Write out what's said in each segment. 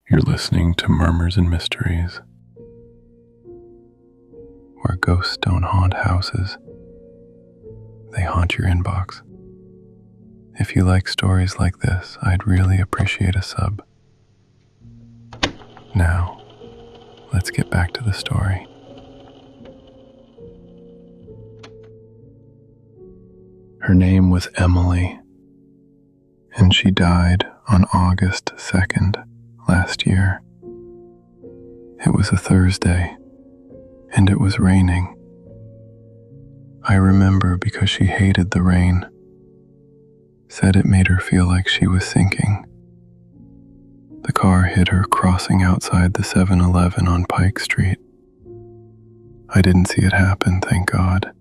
You're listening to Murmurs and Mysteries, where ghosts don't haunt houses, they haunt your inbox. If you like stories like this, I'd really appreciate a sub. Now, let's get back to the story. Her name was Emily, and she died on August 2nd last year. It was a Thursday, and it was raining. I remember because she hated the rain, said it made her feel like she was sinking. The car hit her crossing outside the 7-Eleven on Pike Street. I didn't see it happen, thank God,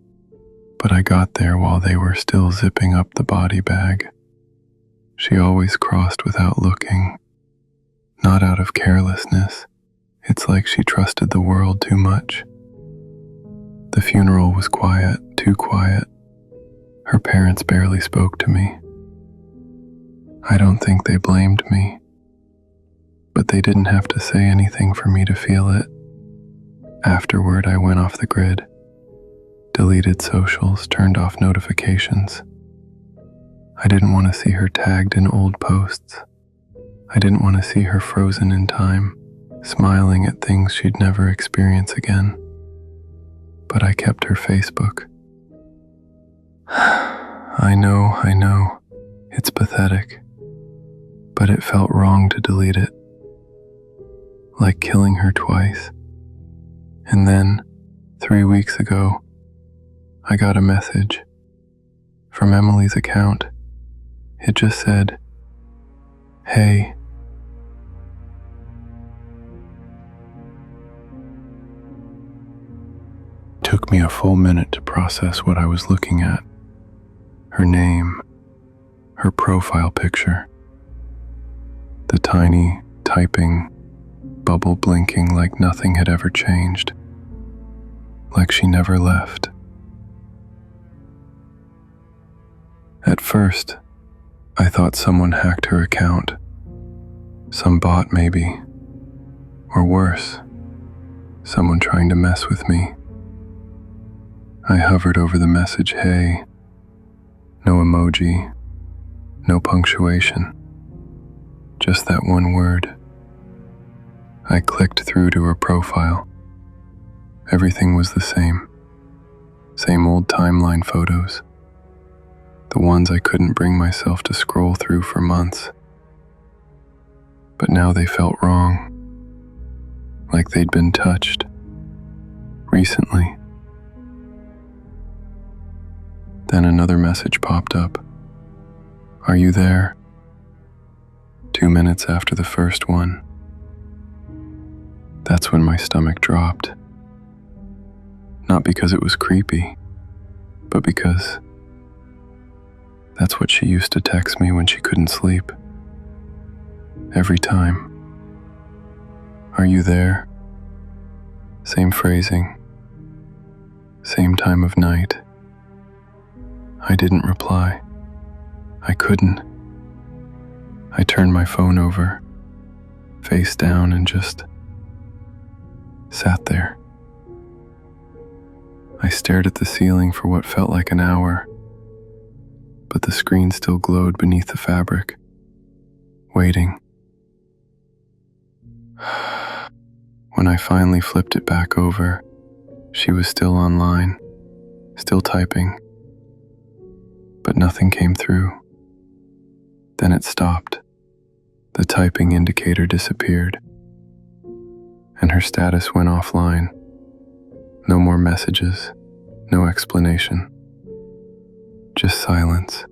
but I got there while they were still zipping up the body bag. She always crossed without looking, not out of carelessness. It's like she trusted the world too much. The funeral was quiet, too quiet. Her parents barely spoke to me. I don't think they blamed me, but they didn't have to say anything for me to feel it. Afterward, I went off the grid, deleted socials, turned off notifications. I didn't want to see her tagged in old posts. I didn't want to see her frozen in time, smiling at things she'd never experience again. But I kept her Facebook. I know, it's pathetic, but it felt wrong to delete it. Like killing her twice. And then, 3 weeks ago, I got a message from Emily's account. It just said, "Hey." It took me a full minute to process what I was looking at. Her name, her profile picture, the tiny typing bubble blinking like nothing had ever changed, like she never left. At first, I thought someone hacked her account, some bot maybe, or worse, someone trying to mess with me. I hovered over the message, "Hey," no emoji, no punctuation, just that one word. I clicked through to her profile. Everything was the same. Same old timeline photos. The ones I couldn't bring myself to scroll through for months. But now they felt wrong. Like they'd been touched. Recently. Then another message popped up. "Are you there?" 2 minutes after the first one. That's when my stomach dropped. Not because it was creepy, but because that's what she used to text me when she couldn't sleep. Every time. "Are you there?" Same phrasing. Same time of night. I didn't reply. I couldn't. I turned my phone over, face down, and just sat there. I stared at the ceiling for what felt like an hour, but the screen still glowed beneath the fabric, waiting. When I finally flipped it back over, she was still online, still typing, but nothing came through. Then it stopped. The typing indicator disappeared, and her status went offline. No more messages, no explanation, just silence.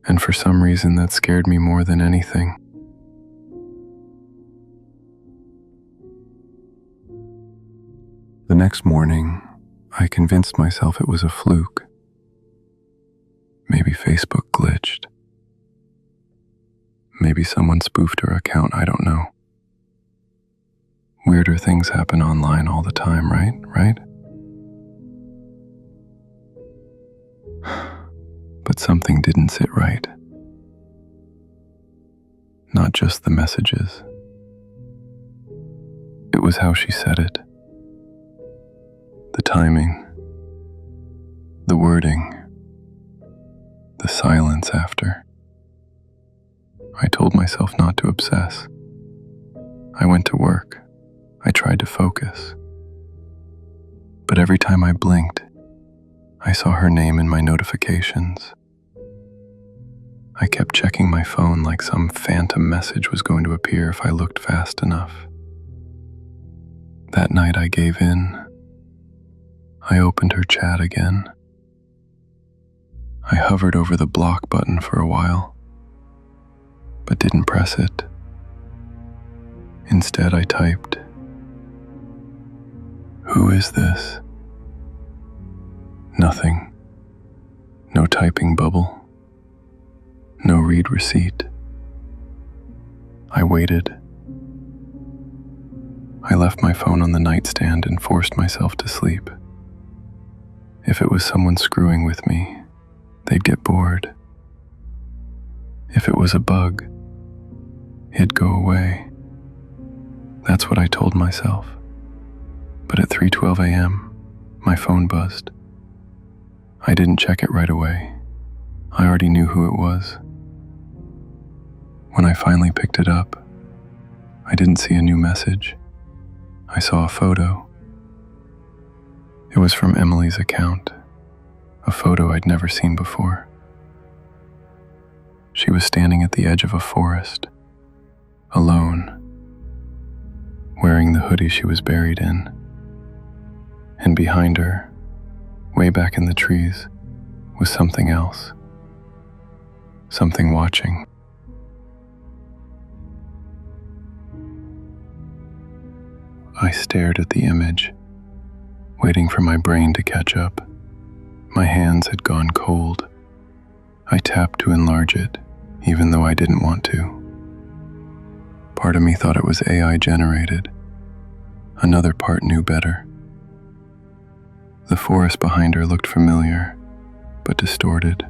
And for some reason that scared me more than anything. The next morning, I convinced myself it was a fluke. Maybe Facebook glitched. Maybe someone spoofed her account, I don't know. Weirder things happen online all the time, right? But something didn't sit right. not just the messages. It was how she said it. The timing, the wording, the silence after. I told myself not to obsess. I went to work. I tried to focus. But every time I blinked, I saw her name in my notifications. I kept checking my phone like some phantom message was going to appear if I looked fast enough. That night I gave in. I opened her chat again. I hovered over the block button for a while, but didn't press it. Instead, I typed, "Who is this?" Nothing. No typing bubble. No read receipt. I waited. I left my phone on the nightstand and forced myself to sleep. If it was someone screwing with me, they'd get bored. If it was a bug, it'd go away. That's what I told myself. But at 3:12 a.m., my phone buzzed. I didn't check it right away. I already knew who it was. When I finally picked it up, I didn't see a new message. I saw a photo. It was from Emily's account, a photo I'd never seen before. She was standing at the edge of a forest, alone, wearing the hoodie she was buried in. And behind her, way back in the trees, was something else. Something watching. I stared at the image, waiting for my brain to catch up. My hands had gone cold. I tapped to enlarge it, even though I didn't want to. Part of me thought it was AI generated. Another part knew better. The forest behind her looked familiar, but distorted.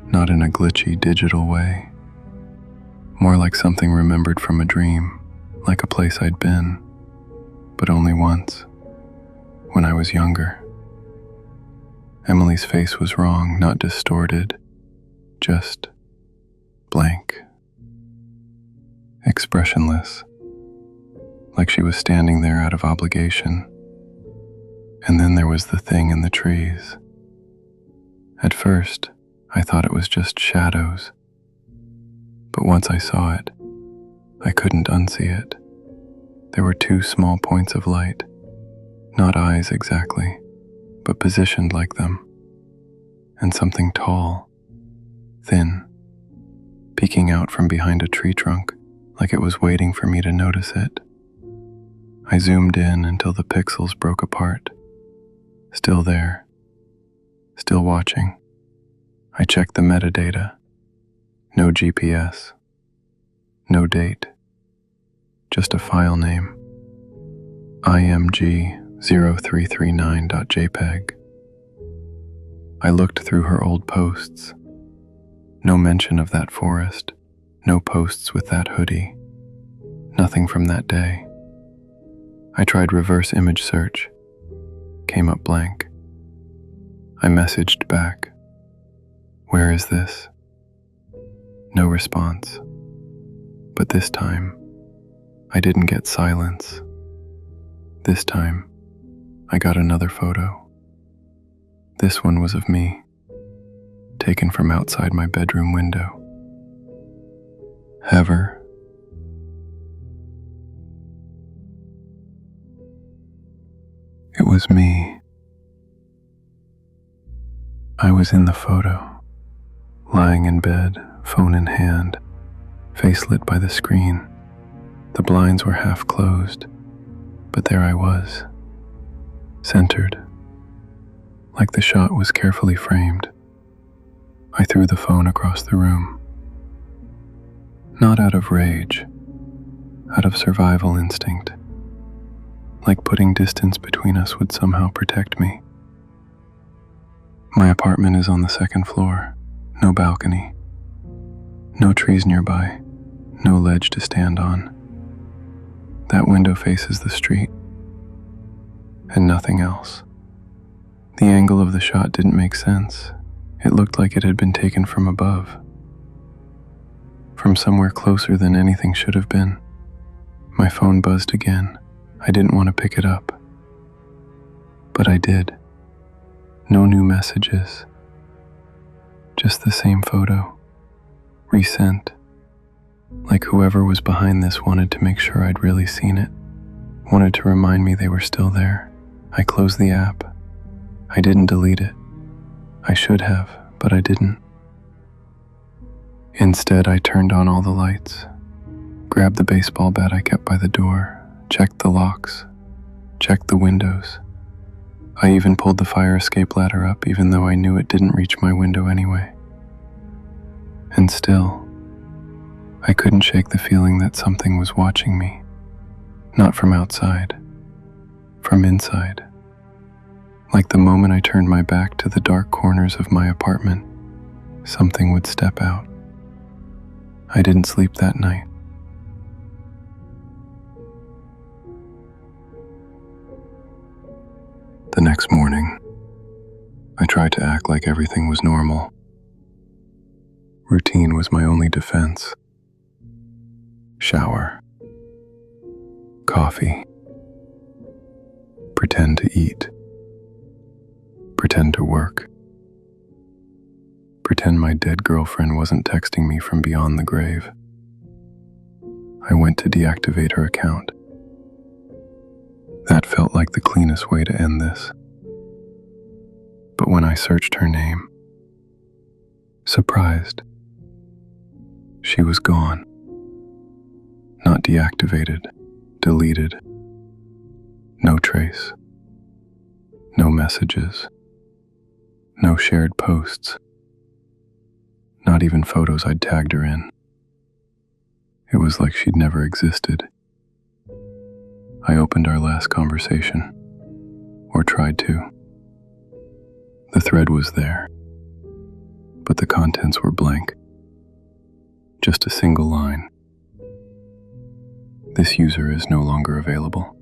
Not in a glitchy digital way. More like something remembered from a dream, like a place I'd been, but only once, when I was younger. Emily's face was wrong, not distorted, just blank. Expressionless, like she was standing there out of obligation. And then there was the thing in the trees. At first, I thought it was just shadows. But once I saw it, I couldn't unsee it. There were two small points of light, not eyes exactly, but positioned like them. And something tall, thin, peeking out from behind a tree trunk, like it was waiting for me to notice it. I zoomed in until the pixels broke apart. Still there, still watching. I checked the metadata. No GPS. No date. Just a file name. img0339.jpg. I looked through her old posts. No mention of that forest. No posts with that hoodie. Nothing from that day. I tried reverse image search. Came up blank. I messaged back. Where is this? No response. But this time, I didn't get silence. This time, I got another photo. This one was of me, taken from outside my bedroom window. Ever. It was me. I was in the photo, lying in bed, phone in hand, face lit by the screen. The blinds were half closed, but there I was, centered, like the shot was carefully framed. I threw the phone across the room. Not out of rage, out of survival instinct. Like putting distance between us would somehow protect me. My apartment is on the second floor, no balcony, no trees nearby, no ledge to stand on. That window faces the street, and nothing else. The angle of the shot didn't make sense. It looked like it had been taken from above, from somewhere closer than anything should have been. My phone buzzed again. I didn't want to pick it up, but I did. No new messages, just the same photo, resent, like whoever was behind this wanted to make sure I'd really seen it, wanted to remind me they were still there. I closed the app. I didn't delete it. I should have, but I didn't. Instead, I turned on all the lights, grabbed the baseball bat I kept by the door, checked the locks, checked the windows. I even pulled the fire escape ladder up, even though I knew it didn't reach my window anyway. And still, I couldn't shake the feeling that something was watching me, not from outside, from inside. Like the moment I turned my back to the dark corners of my apartment, something would step out. I didn't sleep that night. The next morning, I tried to act like everything was normal. Routine was my only defense. Shower, coffee, pretend to eat, pretend to work, pretend my dead girlfriend wasn't texting me from beyond the grave. I went to deactivate her account. That felt like the cleanest way to end this. But when I searched her name, surprised, she was gone. Not deactivated, deleted. No trace. No messages. No shared posts. Not even photos I'd tagged her in. It was like she'd never existed. I opened our last conversation, or tried to. The thread was there, but the contents were blank. Just a single line. This user is no longer available.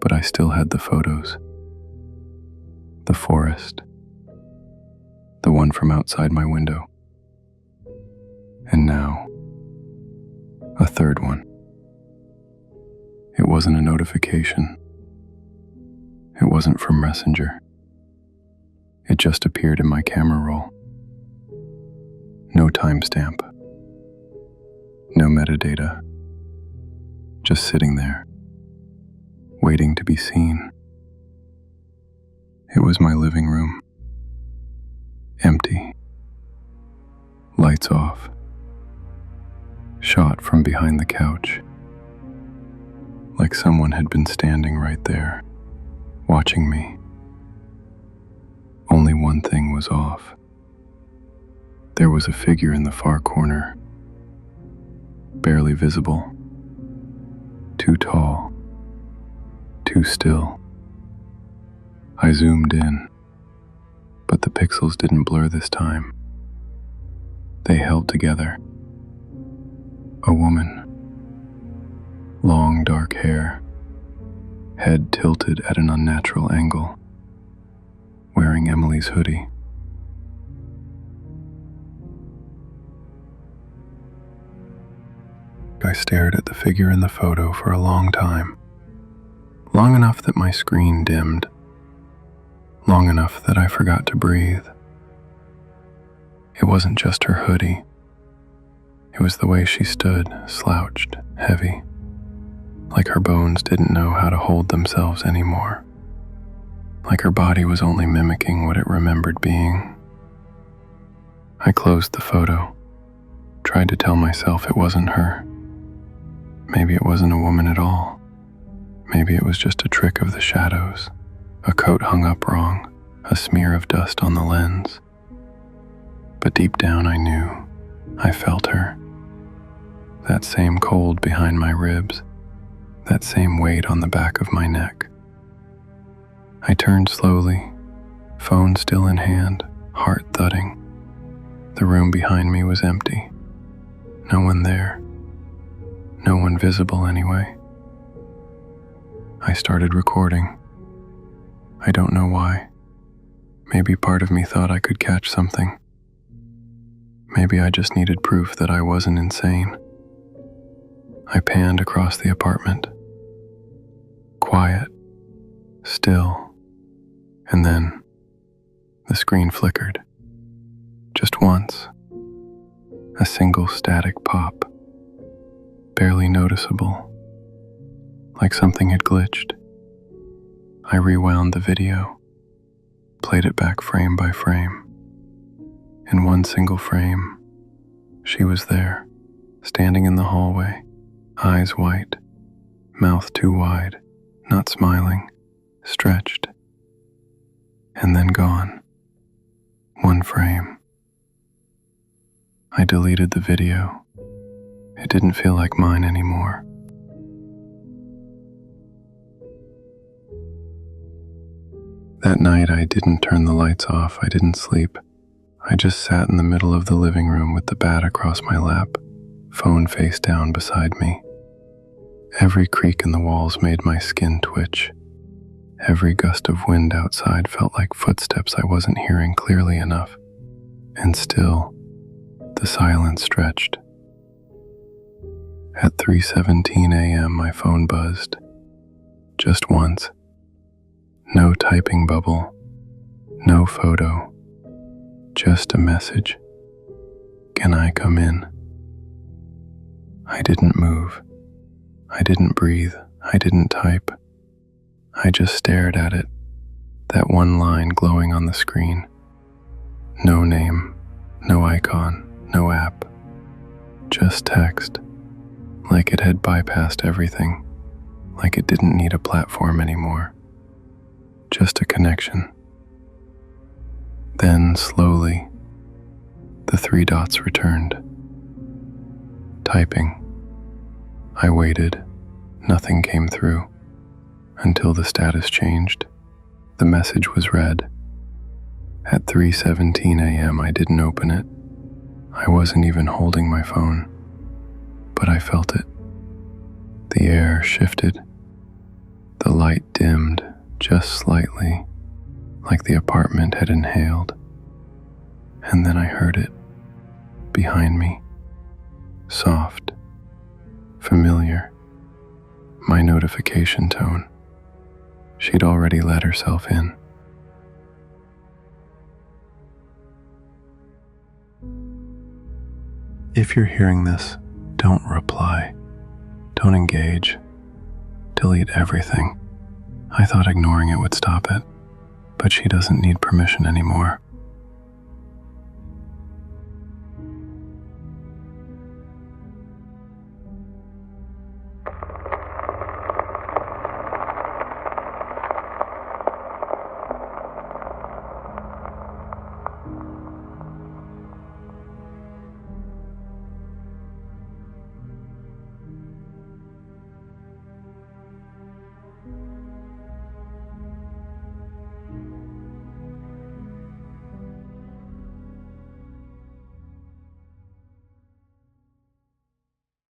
But I still had the photos. The forest. The one from outside my window. And now, a third one. It wasn't a notification. It wasn't from Messenger. It just appeared in my camera roll. No timestamp. No metadata. Just sitting there, waiting to be seen. It was my living room. Empty. Lights off. Shot from behind the couch. Like someone had been standing right there, watching me. Only one thing was off. There was a figure in the far corner, barely visible. Too tall, too still. I zoomed in, but the pixels didn't blur this time. They held together. A woman. Long dark hair, head tilted at an unnatural angle, wearing Emily's hoodie. I stared at the figure in the photo for a long time. Long enough that my screen dimmed. Long enough that I forgot to breathe. It wasn't just her hoodie. It was the way she stood, slouched, heavy. Like her bones didn't know how to hold themselves anymore. Like her body was only mimicking what it remembered being. I closed the photo, tried to tell myself it wasn't her. Maybe it wasn't a woman at all. Maybe it was just a trick of the shadows, a coat hung up wrong, a smear of dust on the lens. But deep down I knew, I felt her. That same cold behind my ribs, that same weight on the back of my neck. I turned slowly, phone still in hand, heart thudding. The room behind me was empty. No one there. No one visible anyway. I started recording. I don't know why. Maybe part of me thought I could catch something. Maybe I just needed proof that I wasn't insane. I panned across the apartment. Quiet, still, and then the screen flickered. Just once. A single static pop. Barely noticeable. Like something had glitched. I rewound the video. Played it back frame by frame. In one single frame, she was there, standing in the hallway, eyes white, mouth too wide, not smiling, stretched, and then gone. One frame. I deleted the video. It didn't feel like mine anymore. That night I didn't turn the lights off, I didn't sleep. I just sat in the middle of the living room with the bat across my lap, phone face down beside me. Every creak in the walls made my skin twitch. Every gust of wind outside felt like footsteps I wasn't hearing clearly enough. And still, the silence stretched. At 3:17 a.m. my phone buzzed. Just once. No typing bubble. No photo. Just a message. Can I come in? I didn't move. I didn't breathe. I didn't type. I just stared at it, that one line glowing on the screen. No name, no icon, no app. Just text, like it had bypassed everything, like it didn't need a platform anymore. Just a connection. Then, slowly, the 3 dots returned. Typing. I waited. Nothing came through. Until the status changed. The message was read. At 3:17 a.m. I didn't open it. I wasn't even holding my phone. But I felt it. The air shifted. The light dimmed just slightly, like the apartment had inhaled. And then I heard it, behind me, soft, familiar, my notification tone. She'd already let herself in. If you're hearing this, don't reply. Don't engage. Delete everything. I thought ignoring it would stop it, but she doesn't need permission anymore.